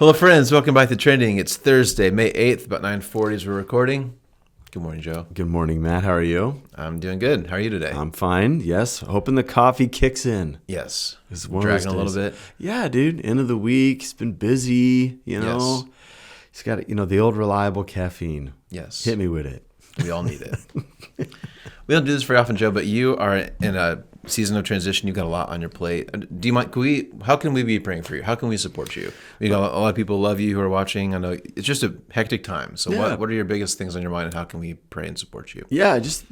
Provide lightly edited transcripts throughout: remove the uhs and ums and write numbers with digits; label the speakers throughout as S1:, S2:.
S1: Hello, friends. Welcome back to Trending. It's Thursday, May 8th, about 9:40 as we're recording. Good morning, Joe.
S2: Good morning, Matt. How are you?
S1: I'm doing good. How are you today?
S2: I'm fine. Yes. Hoping the coffee kicks in.
S1: Yes.
S2: It's
S1: Dragging a little bit.
S2: Yeah, dude. End of the week. It's been busy,
S1: Yes.
S2: He's got, the old reliable caffeine.
S1: Yes.
S2: Hit me with it.
S1: We all need it. We don't do this very often, Joe, but you are in a season of transition. You've got a lot on your plate. Do you mind? How can we be praying for you? How can we support you? We got a lot of people love you who are watching. I know it's just a hectic time. So
S2: Yeah.
S1: what are your biggest things on your mind, and how can we pray and support you?
S2: Yeah, just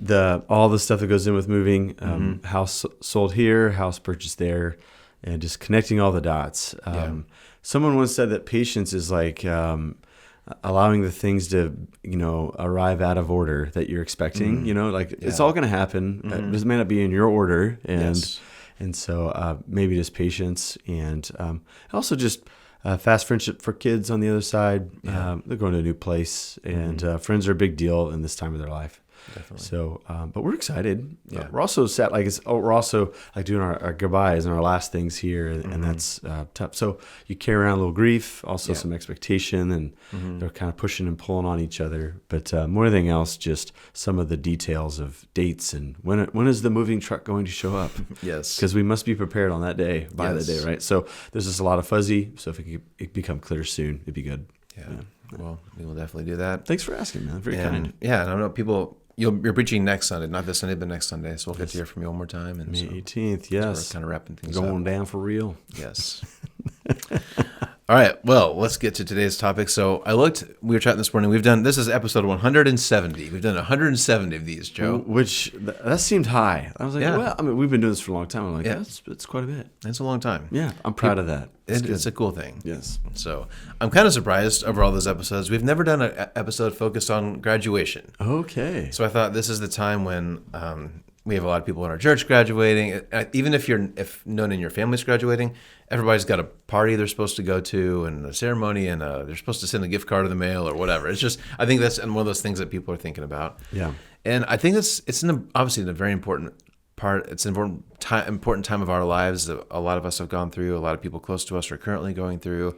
S2: all the stuff that goes in with moving. House sold here, house purchased there, and just connecting all the dots. Someone once said that patience is like allowing the things to, arrive out of order that you're expecting. It's all going to happen. It may not be in your order, and so maybe just patience and also just fast friendship for kids on the other side. They're going to a new place, and friends are a big deal in this time of their life.
S1: Definitely.
S2: So, but we're excited.
S1: Yeah.
S2: We're also sad. We're also like doing our goodbyes and our last things here, and that's tough. So you carry around a little grief, also some expectation, and they're kind of pushing and pulling on each other. But more than anything else, just some of the details of dates and when is the moving truck going to show up?
S1: Yes.
S2: Because we must be prepared on that day, by the day, right? So there's just a lot of fuzzy. So if it could become clear soon, it'd be good.
S1: Yeah. Well, we will definitely do that.
S2: Thanks for asking, man. Very kind.
S1: Yeah, and I know people. You're preaching next Sunday, not this Sunday, but next Sunday. So we'll get to hear from you one more time. And
S2: May
S1: so
S2: 18th, yes.
S1: we're kind of wrapping things up.
S2: Going down for real.
S1: Yes. All right. Well, let's get to today's topic. So we were chatting this morning. This is episode 170. We've done 170 of these, Joe.
S2: Which, that seemed high. I was like, well, we've been doing this for a long time. I'm like, it's quite a bit.
S1: It's a long time.
S2: Yeah, I'm proud of that.
S1: It's a cool thing.
S2: Yes.
S1: So I'm kind of surprised over all those episodes. We've never done an episode focused on graduation.
S2: Okay.
S1: So I thought this is the time when we have a lot of people in our church graduating. Even if none in your family's graduating, everybody's got a party they're supposed to go to and a ceremony, and they're supposed to send a gift card in the mail or whatever. It's just, I think that's one of those things that people are thinking about.
S2: Yeah.
S1: And I think obviously a very important part. It's an important time of our lives that a lot of us have gone through. A lot of people close to us are currently going through.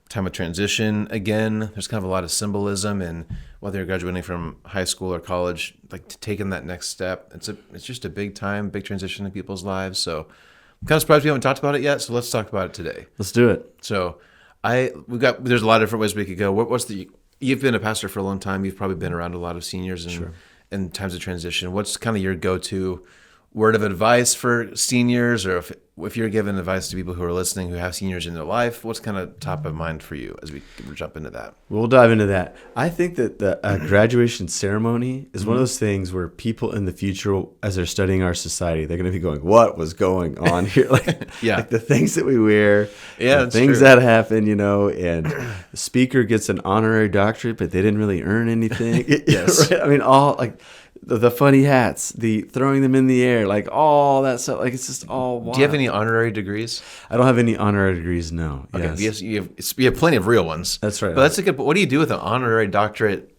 S1: Time of transition again. There's kind of a lot of symbolism in whether you're graduating from high school or college, like taking that next step. It's just a big time, big transition in people's lives. So I'm kind of surprised we haven't talked about it yet. So let's talk about it today.
S2: Let's do it.
S1: So there's a lot of different ways we could go. You've been a pastor for a long time. You've probably been around a lot of seniors and times of transition. What's kind of your go-to word of advice for seniors, or if you're giving advice to people who are listening who have seniors in their life, what's kind of top of mind for you as we jump into that?
S2: We'll dive into that. I think that the graduation ceremony is one of those things where people in the future, as they're studying our society, they're going to be going, what was going on here? Like the things that we wear, the things that happen, and the speaker gets an honorary doctorate, but they didn't really earn anything.
S1: Yes.
S2: Right? I mean, all like the funny hats, the throwing them in the air, like all that stuff. Like it's just all wild.
S1: Do you have any honorary degrees?
S2: I don't have any honorary degrees, no.
S1: Okay,
S2: yes.
S1: you have plenty of real ones.
S2: That's right.
S1: But that's a good. What do you do with an honorary doctorate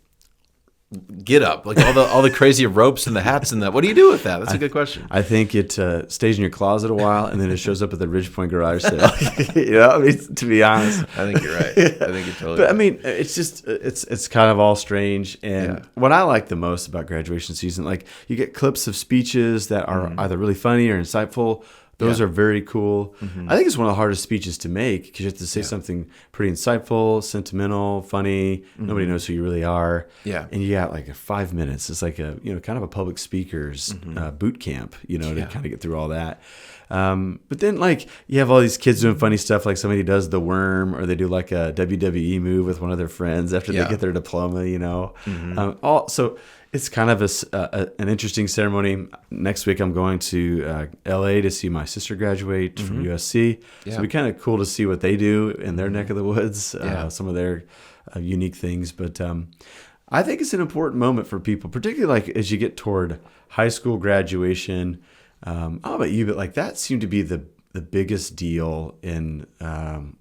S1: get up? Like all the crazy ropes and the hats and that. What do you do with that? That's a good question.
S2: I think it stays in your closet a while, and then it shows up at the Ridgepoint garage sale. To be honest,
S1: I think you're right. I think you're totally.
S2: But
S1: right.
S2: it's just it's kind of all strange. And what I like the most about graduation season, like you get clips of speeches that are either really funny or insightful. Those are very cool. I think it's one of the hardest speeches to make because you have to say something pretty insightful, sentimental, funny. Nobody knows who you really are. Yeah. And you got like 5 minutes. It's like a kind of a public speaker's boot camp, to kind of get through all that. But then like you have all these kids doing funny stuff, like somebody does the worm, or they do like a WWE move with one of their friends after they get their diploma, So it's kind of an interesting ceremony. Next week, I'm going to LA to see my sister graduate from USC. Yeah. So it'll be kind of cool to see what they do in their neck of the woods, some of their unique things. But I think it's an important moment for people, particularly like as you get toward high school graduation. I don't know about you, but like that seemed to be the biggest deal in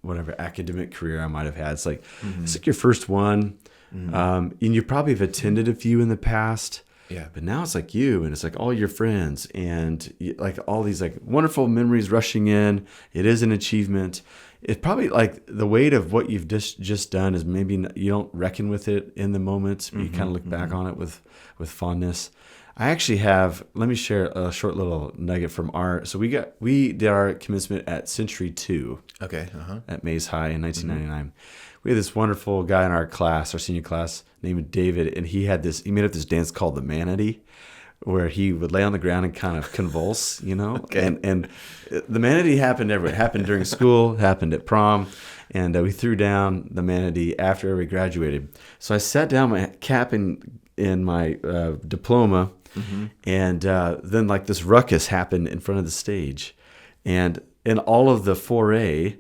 S2: whatever academic career I might have had. It's like it's like your first one. And you probably have attended a few in the past,
S1: Yeah.
S2: But now it's like you, and it's like all your friends, and like all these like wonderful memories rushing in. It is an achievement. It's probably like the weight of what you've just done is maybe you don't reckon with it in the moment, but you kind of look back on it with fondness. I actually have. Let me share a short little nugget from so we did our commencement at Century 2.
S1: Okay.
S2: At Mays High in 1999. We had this wonderful guy in our class, our senior class, named David, and he made up this dance called the Manatee, where he would lay on the ground and kind of convulse,
S1: Okay.
S2: And the Manatee happened everywhere. It happened during school, happened at prom, and we threw down the Manatee after we graduated. So I sat down my cap in my diploma, and then like this ruckus happened in front of the stage, and in all of the foray,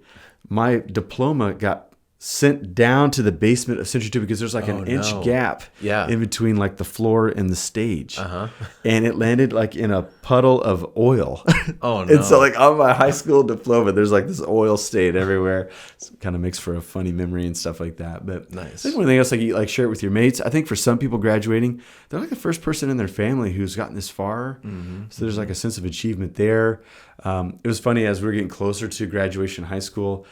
S2: my diploma got sent down to the basement of Century 2 because there's like an inch gap in between like the floor and the stage. And it landed like in a puddle of oil.
S1: Oh, no.
S2: And so like on my high school diploma, there's like this oil stain everywhere. It kind of makes for a funny memory and stuff like that. But
S1: Nice.
S2: I think one thing else, like you like share it with your mates. I think for some people graduating, they're like the first person in their family who's gotten this far. So there's like a sense of achievement there. It was funny as we were getting closer to graduation high school.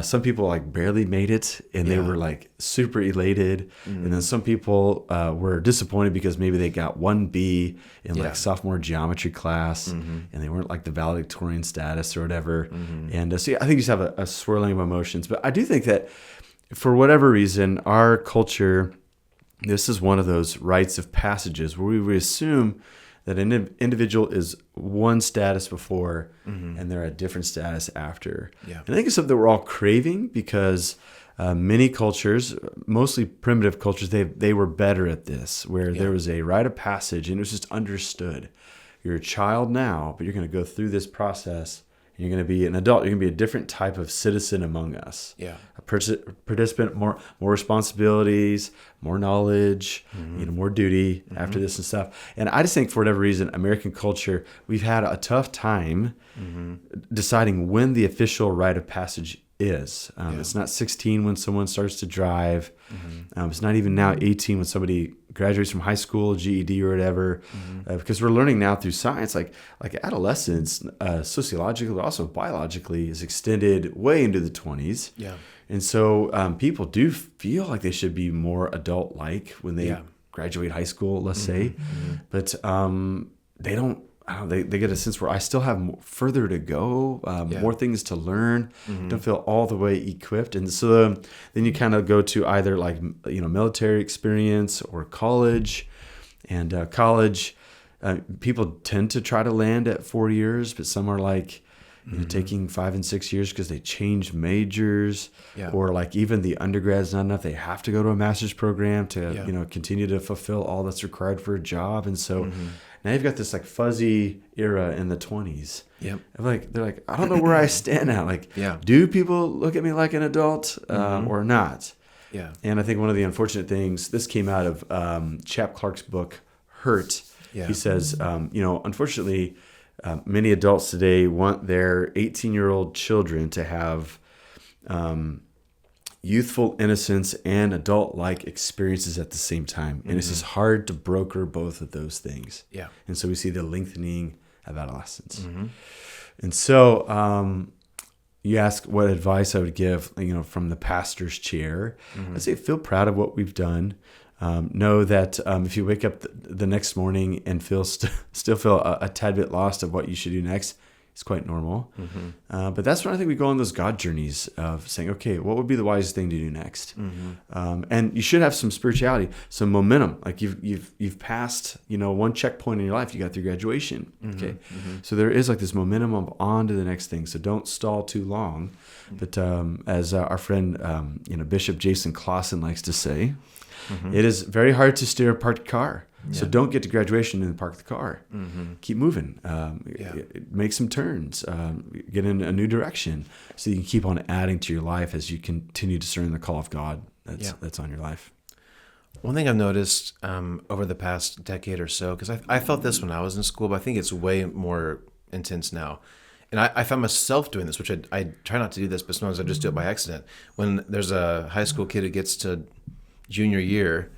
S2: Some people like barely made it, and they were like super elated. And then some people were disappointed because maybe they got 1B in like sophomore geometry class, and they weren't like the valedictorian status or whatever. And so I think you just have a swirling of emotions. But I do think that for whatever reason, our culture, this is one of those rites of passages where we assume that an individual is one status before and they're a different status after.
S1: Yeah.
S2: And I think it's something that we're all craving because many cultures, mostly primitive cultures, they were better at this, where there was a rite of passage and it was just understood. You're a child now, but you're going to go through this process. You're going to be an adult. You're going to be a different type of citizen among us.
S1: Yeah.
S2: A participant, more responsibilities, more knowledge, more duty after this and stuff. And I just think for whatever reason, American culture, we've had a tough time deciding when the official rite of passage is. It's not 16 when someone starts to drive. It's not even now 18 when somebody graduates from high school, GED or whatever, because we're learning now through science, like adolescence, sociologically, but also biologically, is extended way into the 20s.
S1: Yeah.
S2: And so people do feel like they should be more adult-like when they graduate high school, let's say, but they don't. They get a sense where I still have further to go, more things to learn. Don't feel all the way equipped, and so then you kind of go to either like military experience or college, and college people tend to try to land at 4 years, but some are like taking 5 and 6 years because they change majors, or like even the undergrad's not enough. They have to go to a master's program to continue to fulfill all that's required for a job, and so. Now you've got this like fuzzy era in the 20s.
S1: Yep.
S2: They're like, I don't know where I stand now. Like, do people look at me like an adult or not?
S1: Yeah.
S2: And I think one of the unfortunate things, this came out of Chap Clark's book, Hurt. Yeah. He says, unfortunately, many adults today want their 18-year-old children to have youthful innocence and adult-like experiences at the same time. And it's just hard to broker both of those things. Yeah. And so we see the lengthening of adolescence. And so you ask what advice I would give, from the pastor's chair. I'd say feel proud of what we've done. Know that if you wake up the next morning and still feel a tad bit lost of what you should do next, it's quite normal. But that's when I think we go on those God journeys of saying, okay, what would be the wisest thing to do next? And you should have some spirituality, some momentum. Like you've passed, one checkpoint in your life. You got through graduation. Okay. So there is like this momentum of on to the next thing. So don't stall too long. But as our friend, Bishop Jason Clausen likes to say, it is very hard to steer a parked car. So don't get to graduation and then park the car. Keep moving. Make some turns. Get in a new direction so you can keep on adding to your life as you continue to discern the call of God that's on your life.
S1: One thing I've noticed over the past decade or so, because I felt this when I was in school, but I think it's way more intense now. And I found myself doing this, which I try not to do this, but sometimes I just do it by accident. When there's a high school kid who gets to junior year,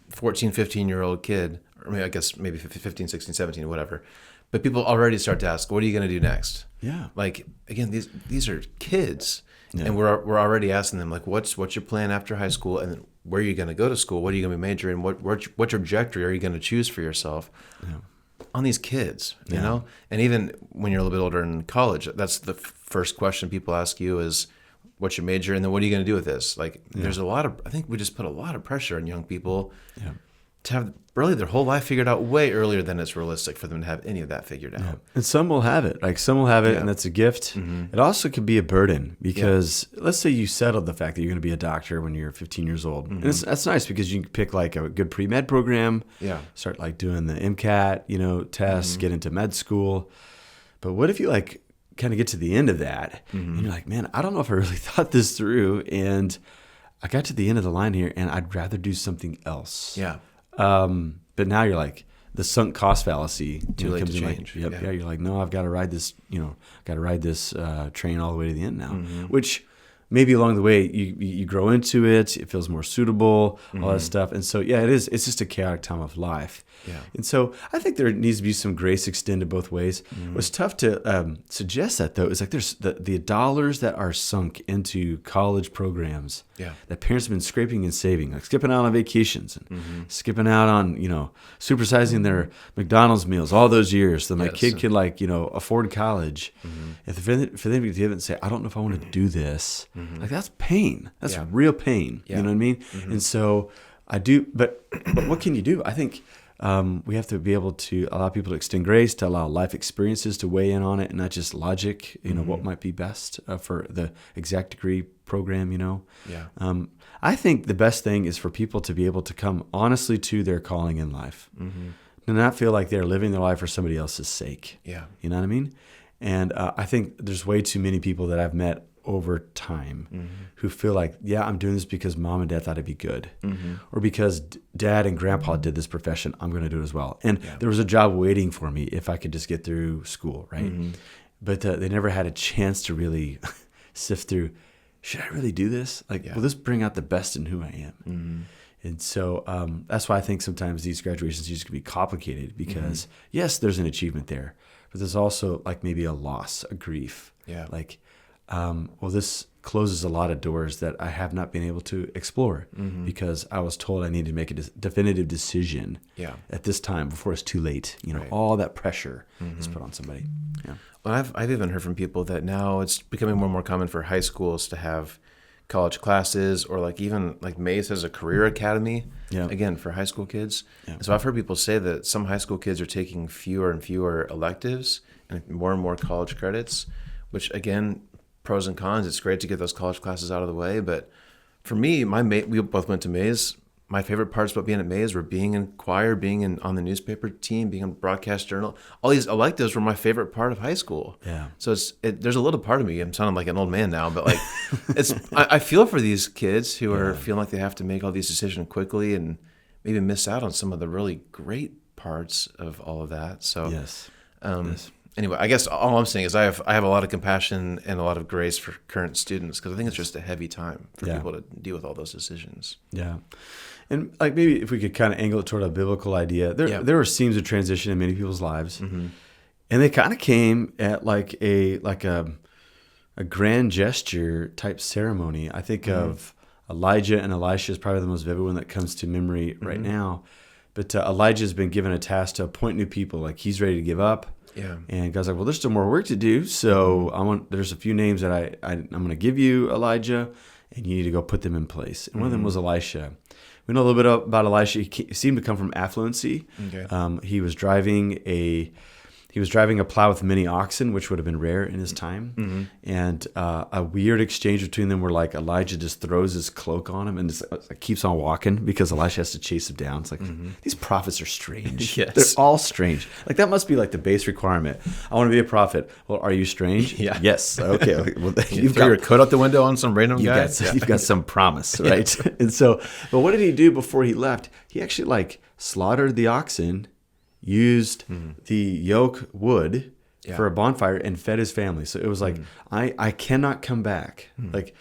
S1: 14, 15-year-old kid or maybe, I guess maybe 15, 16, 17, whatever. But people already start to ask, what are you going to do next?
S2: Yeah.
S1: Like, again, these are kids.
S2: Yeah.
S1: And we're already asking them, like, what's your plan after high school? And where are you going to go to school? What are you going to be majoring? What trajectory are you going to choose for yourself? Yeah. On these kids, you know? And even when you're a little bit older in college, that's the first question people ask you is, what's your major? And then what are you going to do with this? Like, there's I think we just put a lot of pressure on young people to have really their whole life figured out way earlier than it's realistic for them to have any of that figured out.
S2: And some will have it. Like, some will have it, and that's a gift. It also could be a burden because let's say you settled the fact that you're going to be a doctor when you're 15 years old. And that's nice because you can pick like a good pre-med program, start like doing the MCAT, tests, get into med school. But what if you like kind of get to the end of that and you're like, man, I don't know if I really thought this through, and I got to the end of the line here and I'd rather do something else.
S1: Yeah.
S2: But now you're like the sunk cost fallacy.
S1: Too late to change.
S2: Like, you're like, no, I've got to ride this, train all the way to the end now, which maybe along the way you grow into it. It feels more suitable, all that stuff. And so, it's just a chaotic time of life.
S1: Yeah.
S2: And so I think there needs to be some grace extended both ways. What's tough to suggest that, though, is like there's the dollars that are sunk into college programs that parents have been scraping and saving, like skipping out on vacations and skipping out on, supersizing their McDonald's meals all those years so my kid could afford college. And for them to give it and say, I don't know if I want to do this, like that's pain. That's real pain. You know what I mean? And so I do, but what can you do? I think we have to be able to allow people to extend grace, to allow life experiences to weigh in on it, and not just logic, what might be best for the exact degree program, I think the best thing is for people to be able to come honestly to their calling in life, and not feel like they're living their life for somebody else's sake.
S1: Yeah.
S2: You know what I mean? And I think there's way too many people that I've met over time who feel like, I'm doing this because mom and dad thought it'd be good, or because dad and grandpa did this profession, I'm going to do it as well. And there was a job waiting for me if I could just get through school, right? But they never had a chance to really sift through, should I really do this? Like, will this bring out the best in who I am? And so that's why I think sometimes these graduation seasons can be complicated because, yes, there's an achievement there, but there's also like maybe a loss, a grief.
S1: Yeah.
S2: Like, this closes a lot of doors that I have not been able to explore because I was told I needed to make a definitive decision at this time before it's too late. All that pressure is put on somebody. Yeah.
S1: Well, I've even heard from people that now it's becoming more and more common for high schools to have college classes, or like even like Mays has a career academy, again, for high school kids. Yeah. And so I've heard people say that some high school kids are taking fewer and fewer electives and more college credits, which again, pros and cons. It's great to get those college classes out of the way, but for me, we both went to Mays. My favorite parts about being at Mays were being in choir, being on the newspaper team, being on broadcast journal. All these electives were my favorite part of high school. Yeah. So there's a little part of me. I'm sounding like an old man now, but like I feel for these kids who are feeling like they have to make all these decisions quickly and maybe miss out on some of the really great parts of all of that. So
S2: yes.
S1: Anyway, I guess all I'm saying is I have a lot of compassion and a lot of grace for current students because I think it's just a heavy time for people to deal with all those decisions.
S2: Yeah. And like maybe if we could kind of angle it toward a biblical idea, there were seams of transition in many people's lives, and they kind of came at like a grand gesture type ceremony. I think of Elijah and Elisha is probably the most vivid one that comes to memory right now. But Elijah has been given a task to appoint new people. Like he's ready to give up. Yeah. And God's like, well, there's still more work to do. So there's a few names that I'm going to give you, Elijah, and you need to go put them in place. And one of them was Elisha. We know a little bit about Elisha. He seemed to come from affluency. Okay. He was driving a plow with many oxen, which would have been rare in his time. And a weird exchange between them where like Elijah just throws his cloak on him and just keeps on walking because Elisha has to chase him down. It's like, these prophets are strange. Yes. They're all strange. Like that must be like the base requirement. I want to be a prophet. Well, are you strange? Yeah. Yes. Okay. Well,
S1: you've got your coat out the window on some random guy.
S2: You've got some promise, right? And so, but what did he do before he left? He actually like slaughtered the oxen, used the yoke wood for a bonfire, and fed his family. So it was like, I cannot come back. Like,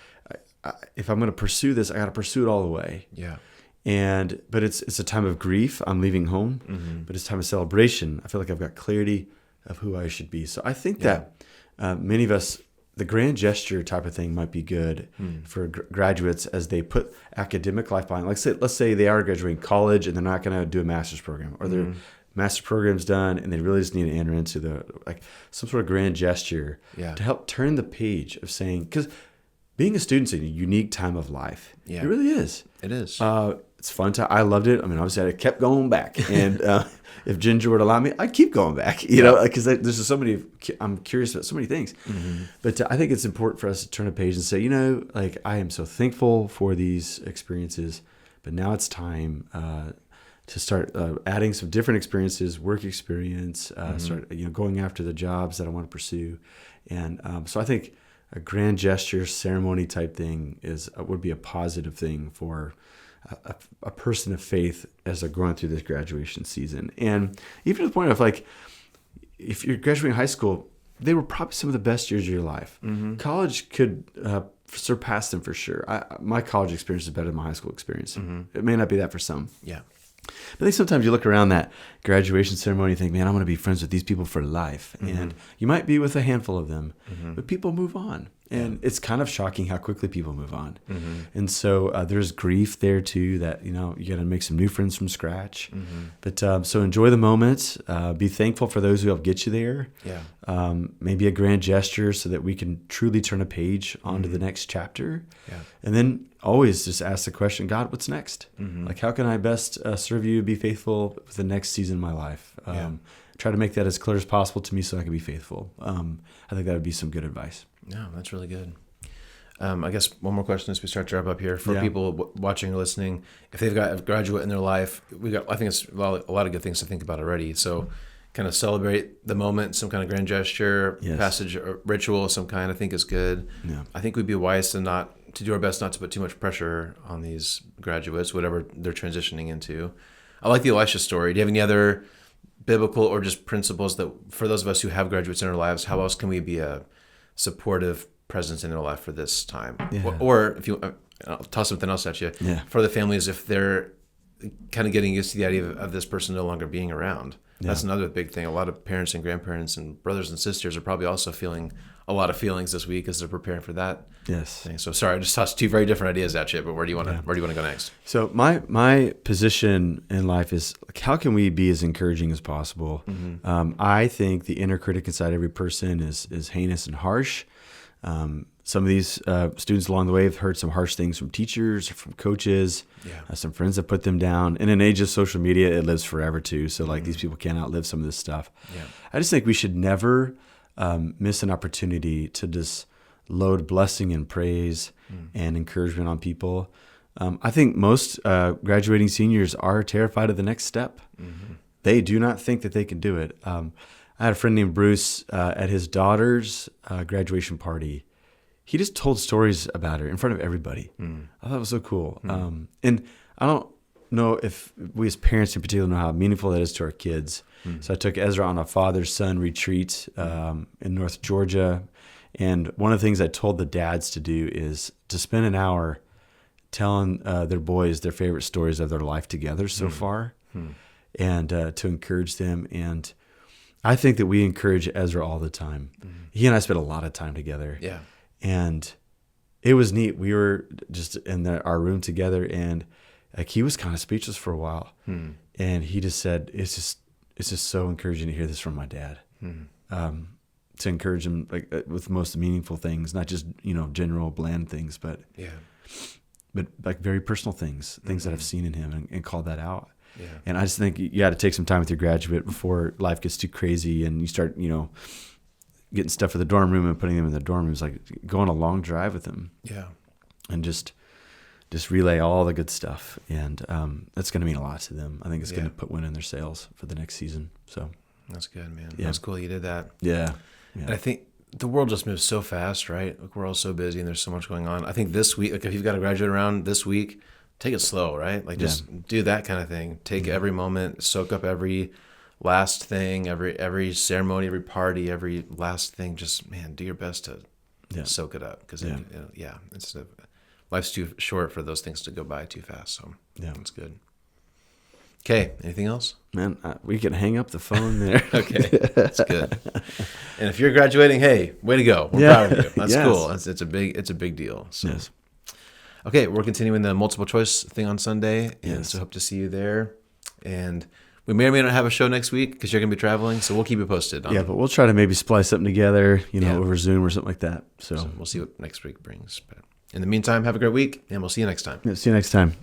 S2: if I'm going to pursue this, I got to pursue it all the way. Yeah. But it's a time of grief. I'm leaving home, but it's a time of celebration. I feel like I've got clarity of who I should be. So I think that many of us, the grand gesture type of thing might be good for graduates as they put academic life behind. Let's say they are graduating college and they're not going to do a master's program, or their master's program's done and they really just need to enter into some sort of grand gesture to help turn the page of saying, because being a student's a unique time of life.
S1: Yeah.
S2: It really is.
S1: It is.
S2: It's fun time. I loved it. I mean, obviously, I kept going back, and if Ginger would allow me, I'd keep going back. You know, because there's just so many. I'm curious about so many things, but I think it's important for us to turn a page and say, you know, like, I am so thankful for these experiences, but now it's time to start adding some different experiences, work experience, start going after the jobs that I want to pursue, and so I think a grand gesture ceremony type thing would be a positive thing for a person of faith as they're going through this graduation season. And even to the point of, like, if you're graduating high school, they were probably some of the best years of your life. College could surpass them for sure. My college experience is better than my high school experience. It may not be that for some.
S1: Yeah.
S2: But I think sometimes you look around that graduation ceremony and think, man, I want to be friends with these people for life. And you might be with a handful of them, but people move on. And it's kind of shocking how quickly people move on. And so there's grief there too, that, you got to make some new friends from scratch. But so enjoy the moment. Be thankful for those who help get you there.
S1: Yeah.
S2: Maybe a grand gesture so that we can truly turn a page onto the next chapter.
S1: Yeah.
S2: And then always just ask the question, God, what's next? Like, how can I best serve you, be faithful with the next season of my life? Try to make that as clear as possible to me so I can be faithful. I think that would be some good advice.
S1: No, that's really good. I guess one more question as we start to wrap up here for people watching or listening. If they've got a graduate in their life, I think it's a lot of good things to think about already. So kind of celebrate the moment, some kind of grand gesture, passage or ritual of some kind, I think is good. Yeah. I think we'd be wise to do our best not to put too much pressure on these graduates, whatever they're transitioning into. I like the Elisha story. Do you have any other biblical or just principles that for those of us who have graduates in our lives, how else can we be a supportive presence in their life for this time? Yeah. Or if you, I'll toss something else at you, for the families, if they're kind of getting used to the idea of this person no longer being around. That's another big thing. A lot of parents and grandparents and brothers and sisters are probably also feeling a lot of feelings this week as they're preparing for that thing. So sorry, I just tossed two very different ideas at you, but where do you want to go next?
S2: So my position in life is, like, how can we be as encouraging as possible? I think the inner critic inside every person is heinous and harsh. Some of these students along the way have heard some harsh things from teachers or from coaches. Some friends have put them down. In an age of social media, it lives forever too. So like these people can't outlive some of this stuff. I just think we should never miss an opportunity to just load blessing and praise and encouragement on people. I think most graduating seniors are terrified of the next step. They do not think that they can do it. I had a friend named Bruce at his daughter's graduation party. He just told stories about her in front of everybody. I thought it was so cool. And I don't know if we as parents in particular know how meaningful that is to our kids. So I took Ezra on a father-son retreat in North Georgia. And one of the things I told the dads to do is to spend an hour telling their boys their favorite stories of their life together so far, and to encourage them. And I think that we encourage Ezra all the time. He and I spent a lot of time together. And it was neat. We were just in our room together, and like he was kind of speechless for a while. And he just said, it's just so encouraging to hear this from my dad. To encourage him with the most meaningful things, not just, general bland things, but like very personal things that I've seen in him, and call that out. And I just think you got to take some time with your graduate before life gets too crazy and you start, getting stuff for the dorm room and putting them in the dorm rooms, like go on a long drive with them. And just relay all the good stuff. And that's going to mean a lot to them. I think it's going to put wind in their sails for the next season. So
S1: that's good, man. That's cool you did that.
S2: And
S1: I think the world just moves so fast, right? Like we're all so busy and there's so much going on. I think this week, like if you've got a graduate around this week, take it slow, right? Like just do that kind of thing. Take every moment, soak up every last thing, every ceremony, every party, every last thing. Just, man, do your best to soak it up. Because, it's life's too short for those things to go by too fast. So
S2: Yeah.
S1: that's good. Okay. Anything else?
S2: Man, we can hang up the phone there.
S1: Okay. That's good. And if you're graduating, hey, way to go. We're
S2: Yeah.
S1: proud of you. That's
S2: Yes.
S1: cool. It's a big deal. So.
S2: Yes.
S1: Okay. We're continuing the multiple choice thing on Sunday. And
S2: Yes.
S1: so hope to see you there. And we may or may not have a show next week because you're going to be traveling. So we'll keep you posted.
S2: Yeah, but we'll try to maybe splice something together,
S1: Yeah.
S2: over Zoom or something like that. So
S1: we'll see what next week brings. But in the meantime, have a great week and we'll see you next time.
S2: yeah, see you next time.